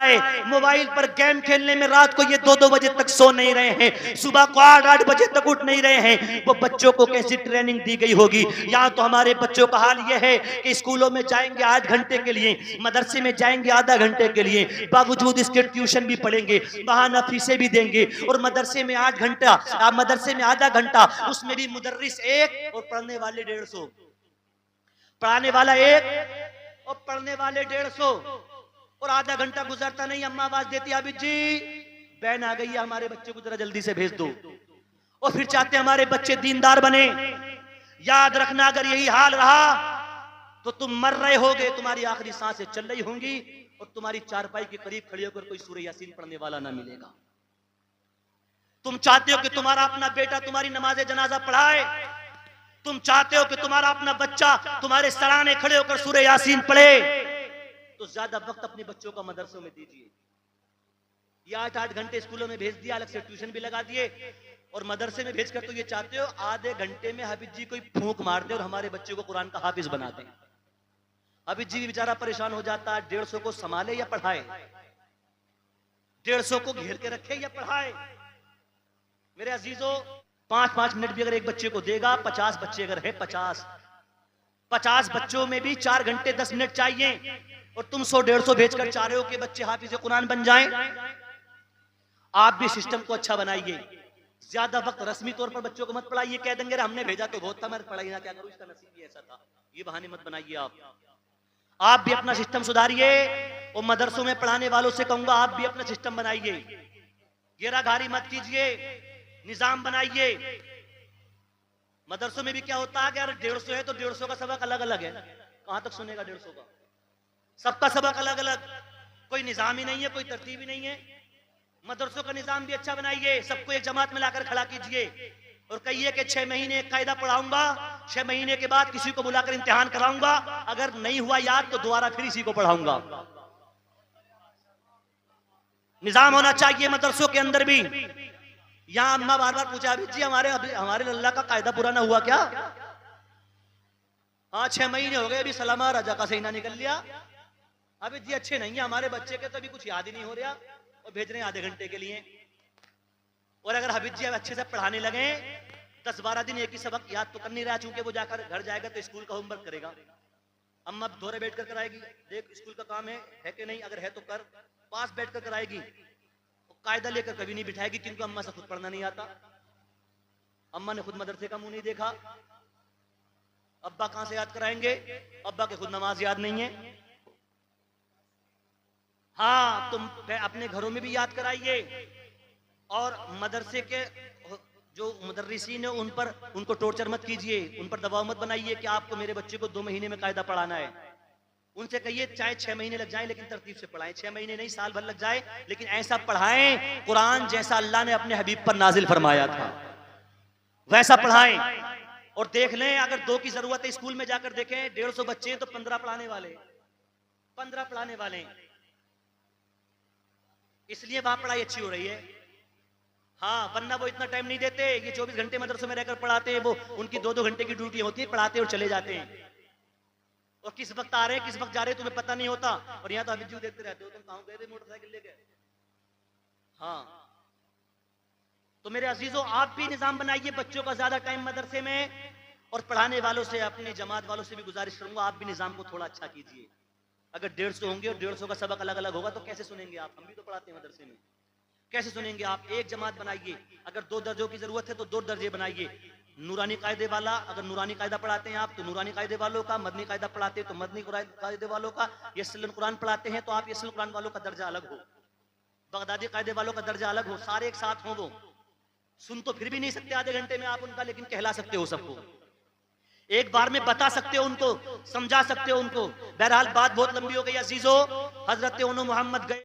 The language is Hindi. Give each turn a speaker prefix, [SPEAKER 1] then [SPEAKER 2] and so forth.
[SPEAKER 1] मोबाइल पर गेम खेलने में रात को ये 2-2 बजे तक सो नहीं रहे हैं, सुबह को 8-8 बजे तक उठ नहीं रहे हैं। वो बच्चों को कैसी ट्रेनिंग दी गई होगी। यहाँ तो हमारे बच्चों का हाल ये है कि स्कूलों में जाएंगे 8 घंटे के लिए, मदरसे में जाएंगे आधा घंटे के लिए, बावजूद इसके ट्यूशन भी पढ़ेंगे, बहाना फीसें भी देंगे, और मदरसे में 8 घंटा, मदरसे में आधा घंटा, उसमें भी मुदर्रिस 1 और पढ़ने वाले 150, पढ़ाने वाला 1 और पढ़ने वाले 150, और आधा घंटा गुजरता नहीं, अम्मा आवाज देती आबिद जी बहन आ गई है, हमारे बच्चे को जरा जल्दी से भेज दो। और फिर चाहते हमारे बच्चे दीनदार बने। याद रखना, अगर यही हाल रहा तो तुम मर रहे होगे, तुम्हारी आखिरी सांसें चल रही होंगी, और तुम्हारी चारपाई के करीब खड़ी होकर कोई सूरह यासीन पढ़ने वाला ना मिलेगा। तुम चाहते हो कि तुम्हारा अपना बेटा तुम्हारी नमाज जनाजा पढ़ाए, तुम चाहते हो कि तुम्हारा अपना बच्चा तुम्हारे सराहने खड़े होकर सूरह यासीन पढ़े, तो ज्यादा वक्त अपने बच्चों का मदरसों में दीजिए। ये 8-8 घंटे स्कूलों में भेज दिया, अलग से ट्यूशन भी लगा दिए, और मदरसे में भेजकर तो ये चाहते हो आधे घंटे में हाफिज जी कोई फूंक मार दे और हमारे बच्चे को कुरान का हाफिज बना दे। हाफिज जी भी बेचारा परेशान हो जाता है, 150 को संभाले या पढ़ाए, 150 को घेर के रखे या पढ़ाए। मेरे अजीजों, 5-5 मिनट भी अगर एक बच्चे को देगा, 50 बच्चे अगर है, 50 बच्चों में भी 4 घंटे 10 मिनट चाहिए, और तुम 100-150 भेजकर चाह रहे हो कि बच्चे हाफिज कुरान बन जाएं। आप भी सिस्टम को अच्छा बनाइए, ज्यादा वक्त रस्मी तौर पर बच्चों को मत पढ़ाइए, कह देंगे हमने भेजा तो बहुत था, मैं पढ़ाई ना क्या करूं, इसका नसीब ही ऐसा था, ये बहाने मत बनाइए। आप भी अपना सिस्टम सुधारिए, और मदरसों में पढ़ाने वालों से कहूंगा आप भी अपना सिस्टम बनाइए, घेराघारी मत कीजिए, निजाम बनाइए। मदरसों में भी क्या होता है कि यार 150 है तो 150 का सबक अलग अलग है, कहां तक सुनेगा 150 का, सबका सबक अलग अलग, कोई निजाम ही नहीं है, कोई तरतीब ही नहीं है। मदरसों का निजाम भी अच्छा बनाइए, सबको एक जमात में लाकर खड़ा कीजिए, और कहिए कि 6 महीने एक कायदा पढ़ाऊंगा, 6 महीने के बाद किसी को बुलाकर इम्तिहान कराऊंगा, अगर नहीं हुआ याद तो दोबारा फिर इसी को पढ़ाऊंगा। निजाम होना चाहिए मदरसों के अंदर भी। यहां अम्मा बार बार पूछा अभी जी हमारे अल्लाह का कायदा पूरा ना हुआ क्या? हाँ 6 महीने हो गए, अभी सलामा रजा का सहीना निकल लिया, अभी जी अच्छे नहीं है हमारे बच्चे के, तो अभी कुछ याद ही नहीं हो रहा, और भेज रहे हैं आधे घंटे के लिए। और अगर हबीब जी अच्छे से पढ़ाने लगे, 10-12 दिन एक ही सबक याद तो कर नहीं रहा, चूंकि वो जाकर घर जाएगा तो स्कूल का होमवर्क करेगा, अम्मा धोरे बैठ कर कराएगी, देख स्कूल का काम है कि नहीं, अगर है तो कर, पास बैठ कर कराएगी, कायदा लेकर कभी नहीं बिठाएगी, क्योंकि अम्मा से खुद पढ़ना नहीं आता, अम्मा ने खुद मदरसे का मुंह नहीं देखा, अब्बा कहां से याद कराएंगे, अब्बा के खुद नमाज याद नहीं है। हाँ तुम अपने घरों में भी याद कराइए, और मदरसे के जो मुदर्रिसीन है उनको टॉर्चर मत कीजिए, उन पर दबाव मत बनाइए कि आपको मेरे बच्चे को 2 महीने में कायदा पढ़ाना है। उनसे कहिए चाहे 6 महीने लग जाए लेकिन तरतीब से पढ़ाएं, 6 महीने नहीं साल भर लग जाए, लेकिन ऐसा पढ़ाएं कुरान जैसा अल्लाह ने अपने हबीब पर नाजिल फरमाया था, वैसा पढ़ाएं। और देख लें, अगर 2 की जरूरत है स्कूल में जाकर देखें, 150 बच्चे तो 15 पढ़ाने वाले, 15 पढ़ाने वाले, इसलिए वहां पढ़ाई अच्छी हो रही है। हाँ वरना वो इतना टाइम नहीं देते, ये 24 घंटे मदरसों में रहकर पढ़ाते हैं, वो उनकी 2-2 घंटे की ड्यूटी होती है, पढ़ाते और चले जाते हैं, और किस वक्त आ रहे हैं किस वक्त जा रहे हैं तुम्हें पता नहीं होता, और यहाँ तो अभी जीव देखते रहते हो, तुम कहां गए थे मोटरसाइकिल लेके। हाँ तो मेरे अजीजों, आप भी निजाम बनाइए, बच्चों का ज्यादा टाइम मदरसे में, और पढ़ाने वालों से, अपने जमात वालों से भी गुजारिश करूंगा आप भी निजाम को थोड़ा अच्छा कीजिए। अगर 150 होंगे और 150 का सबक अलग अलग होगा तो कैसे सुनेंगे आप, हम भी तो पढ़ाते हैं मदरसे में, कैसे सुनेंगे आप। एक जमात बनाइए, अगर 2 दर्जों की जरूरत है तो 2 दर्जे बनाइए, नूरानी कायदे वाला, अगर नूरानी कायदा पढ़ाते हैं आप तो नूरानी कायदे वालों का, मदनी कायदा पढ़ाते हैं तो मदनी कायदे वालों का, यस्सुल कुरान पढ़ाते हैं तो आप यस्सुल कुरान वालों का दर्जा अलग हो, बगदादी कायदे वालों का दर्जा अलग हो, सारे एक साथ हो। वो सुन तो फिर भी नहीं सकते आधे घंटे में आप उनका, लेकिन कहला सकते हो सबको, एक बार में बता सकते हो उनको, समझा सकते हो उनको। बहरहाल बात बहुत लंबी हो गई अजीजों, हजरत मोहम्मद गए।